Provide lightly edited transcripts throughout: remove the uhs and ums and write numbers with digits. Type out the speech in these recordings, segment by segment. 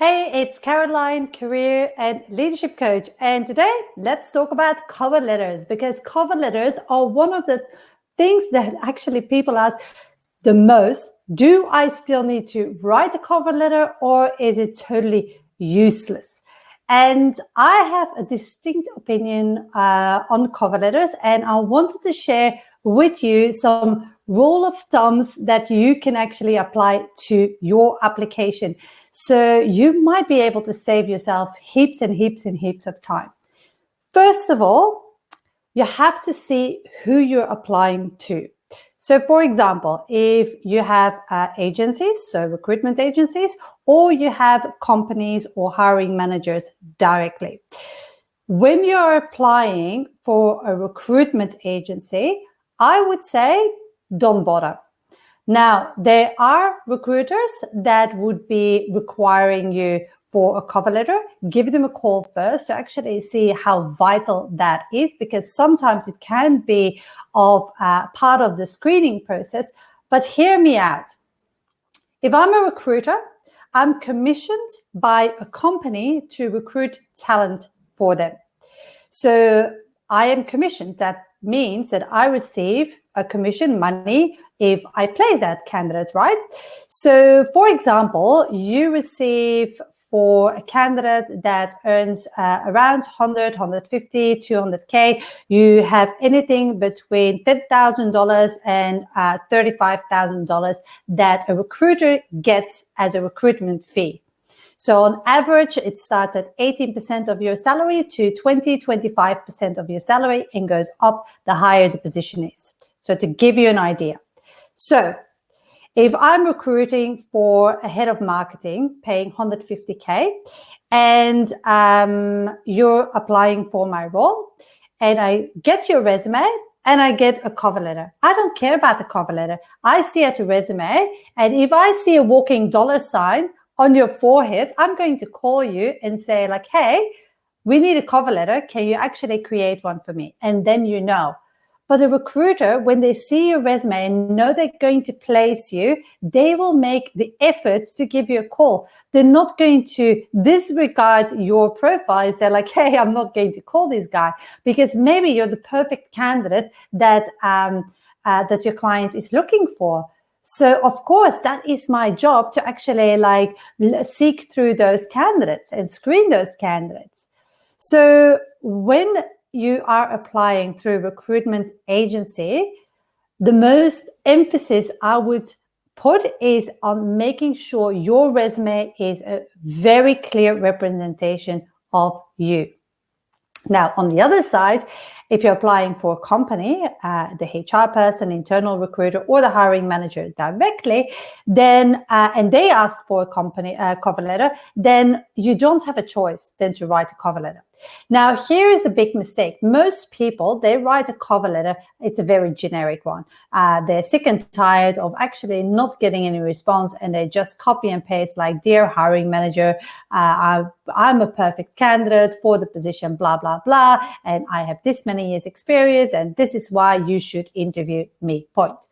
Hey, it's Caroline, career and leadership coach. And today, let's talk about cover letters, because cover letters are one of the things that actually people ask the most. Do I still need to write a cover letter, or is it totally useless? And I have a distinct opinion on cover letters, and I wanted to share with you some rule of thumbs that you can actually apply to your application. So you might be able to save yourself heaps and heaps and heaps of time. First of all, you have to see who you're applying to. So for example, if you have agencies, so recruitment agencies, or you have companies or hiring managers directly. When you're applying for a recruitment agency, I would say don't bother. Now, there are recruiters that would be requiring you for a cover letter. Give them a call first to actually see how vital that is, because sometimes it can be of part of the screening process. But hear me out. If I'm a recruiter, I'm commissioned by a company to recruit talent for them. So I am commissioned. That means that I receive a commission money if I place that candidate, right? So for example, you receive for a candidate that earns around 100, 150, 200K, you have anything between $10,000 and $35,000 that a recruiter gets as a recruitment fee. So on average, it starts at 18% of your salary to 20, 25% of your salary and goes up the higher the position is. So to give you an idea. So if I'm recruiting for a head of marketing paying 150K and you're applying for my role, and I get your resume and I get a cover letter. I don't care about the cover letter. I see at a resume, and if I see a walking dollar sign on your forehead, I'm going to call you and say like, hey, we need a cover letter. Can you actually create one for me? And then you know. But a recruiter, when they see your resume and know they're going to place you, they will make the efforts to give you a call. They're not going to disregard your profile and say like, hey, I'm not going to call this guy, because maybe you're the perfect candidate that that your client is looking for. So of course, that is my job to actually like seek through those candidates and screen those candidates. So when you are applying through a recruitment agency, the most emphasis I would put is on making sure your resume is a very clear representation of you. Now, on the other side, if you're applying for a company, the HR person, internal recruiter, or the hiring manager directly, then and they ask for a cover letter, then you don't have a choice than to write a cover letter. Now, here is a big mistake. Most people, they write a cover letter. It's a very generic one. They're sick and tired of actually not getting any response, and they just copy and paste like, dear hiring manager, I'm a perfect candidate for the position, blah, blah, blah, and I have this many years experience, and this is why you should interview me, point.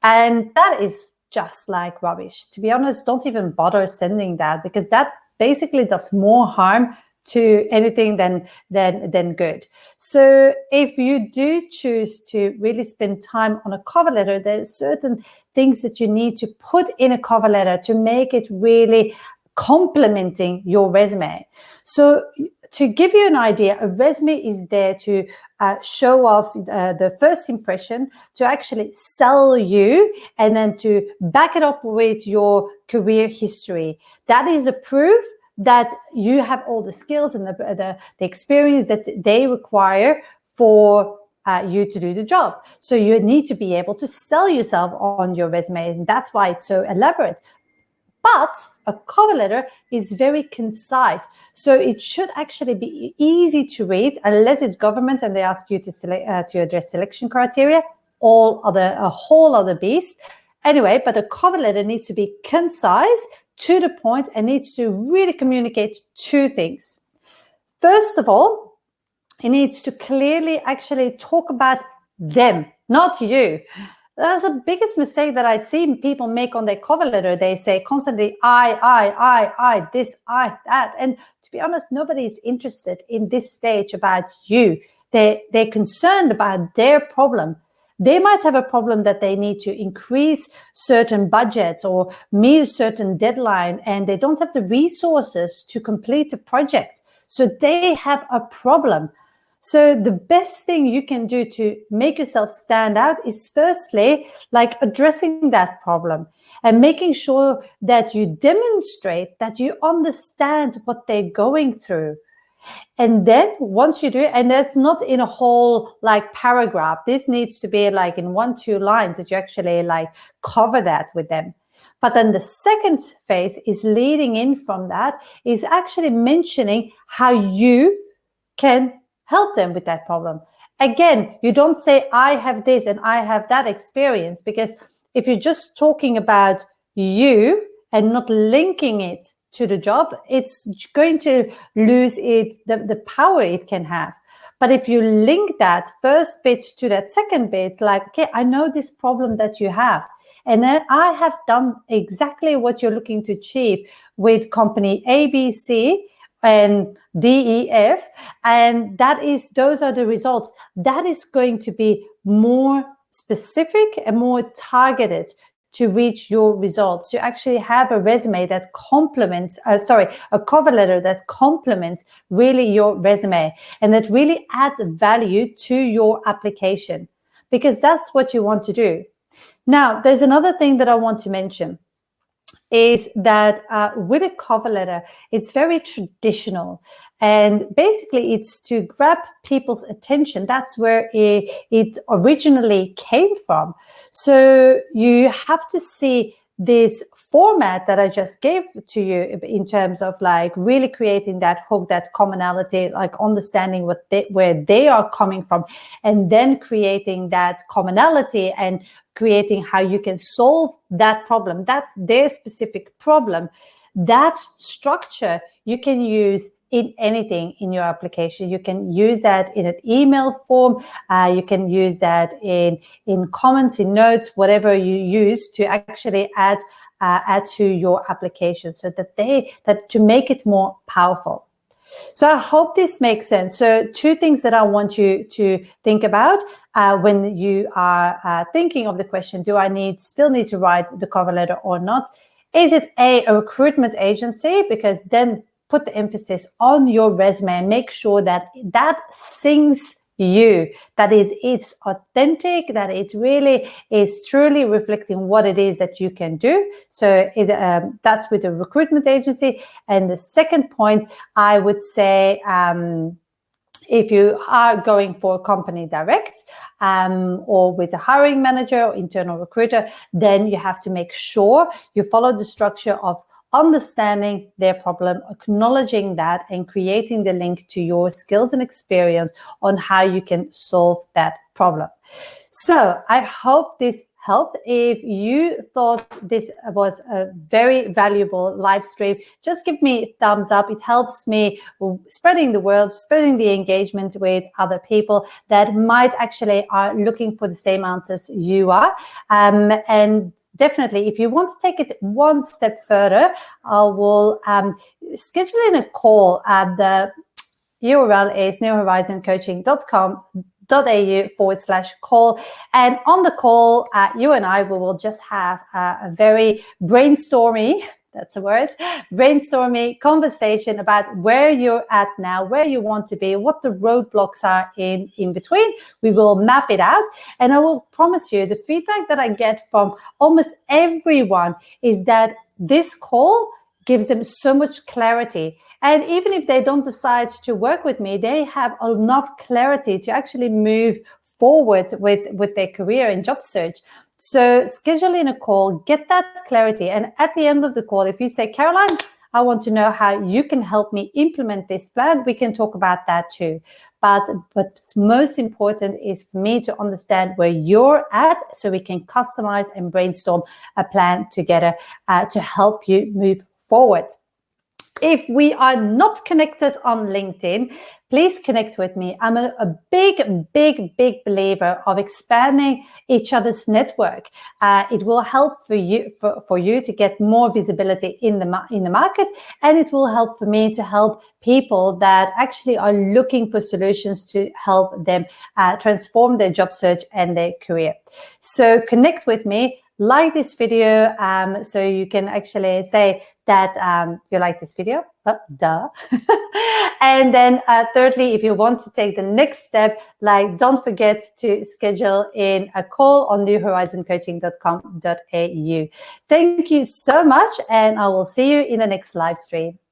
And that is just like rubbish. To be honest, don't even bother sending that, because that basically does more harm to anything than good. So if you do choose to really spend time on a cover letter, there's certain things that you need to put in a cover letter to make it really complementing your resume. So to give you an idea, a resume is there to show off the first impression, to actually sell you, and then to back it up with your career history. That is a proof that you have all the skills and the experience that they require for you to do the job. So you need to be able to sell yourself on your resume, and that's why it's so elaborate. But a cover letter is very concise, so it should actually be easy to read, unless it's government and they ask you to address selection criteria, a whole other beast. Anyway, but a cover letter needs to be concise, to the point, and needs to really communicate two things. First of all, it needs to clearly actually talk about them, not you. That's the biggest mistake that I see people make on their cover letter. They say constantly, I, this, I, that. And to be honest, nobody is interested in this stage about you. They're concerned about their problem. They might have a problem that they need to increase certain budgets or meet a certain deadline, and they don't have the resources to complete the project. So they have a problem. So the best thing you can do to make yourself stand out is firstly, like addressing that problem and making sure that you demonstrate that you understand what they're going through. And then once you do it, and that's not in a whole like paragraph, this needs to be like in 1-2 lines that you actually like cover that with them. But then the second phase is leading in from that is actually mentioning how you can help them with that problem. Again, you don't say, I have this and I have that experience, because if you're just talking about you and not linking it to the job, it's going to lose the power it can have. But if you link that first bit to that second bit, like, okay, I know this problem that you have, and then I have done exactly what you're looking to achieve with company ABC and DEF, and those are the results. That is going to be more specific and more targeted to reach your results. To actually have a resume that complements, a cover letter that complements really your resume and that really adds value to your application, because that's what you want to do. Now, there's another thing that I want to mention is that with a cover letter, it's very traditional. And basically, it's to grab people's attention. That's where it originally came from. So you have to see this format that I just gave to you in terms of like really creating that hook, that commonality, like understanding where they are coming from, and then creating that commonality and creating how you can solve that problem. That's their specific problem. That structure you can use in anything in your application. You can use that in an email form. You can use that in comments, in notes, whatever you use to actually add to your application, so that to make it more powerful. So I hope this makes sense. So 2 things that I want you to think about when you are thinking of the question, do I still need to write the cover letter or not? Is it a recruitment agency? Because then put the emphasis on your resume and make sure that sings you, that it is authentic, that it really is truly reflecting what it is that you can do. So that's with the recruitment agency. And the second point, I would say, if you are going for company direct or with a hiring manager or internal recruiter, then you have to make sure you follow the structure of understanding their problem, acknowledging that, and creating the link to your skills and experience on how you can solve that problem. So I hope this helped. If you thought this was a very valuable live stream, just give me a thumbs up. It helps me spreading the word, spreading the engagement with other people that might actually are looking for the same answers you are. And definitely, if you want to take it one step further, I will schedule in a call. The URL is newhorizoncoaching.com.au/call. And on the call, you and I, we will just have a very brainstormy, that's a word, brainstormy conversation about where you're at now, where you want to be, what the roadblocks are in between. We will map it out. And I will promise you, the feedback that I get from almost everyone is that this call gives them so much clarity. And even if they don't decide to work with me, they have enough clarity to actually move forward with their career and job search. So schedule in a call, get that clarity. And at the end of the call, if you say, Caroline, I want to know how you can help me implement this plan, we can talk about that too. But what's most important is for me to understand where you're at, so we can customize and brainstorm a plan together to help you move forward. If we are not connected on LinkedIn, please connect with me. I'm a big believer of expanding each other's network. It will help for you to get more visibility in the market, and it will help for me to help people that actually are looking for solutions to help them transform their job search and their career. So connect with me. Like this video, so you can actually say that you like this video, duh. And then thirdly, if you want to take the next step, like, don't forget to schedule in a call on newhorizoncoaching.com.au. Thank you so much, and I will see you in the next live stream.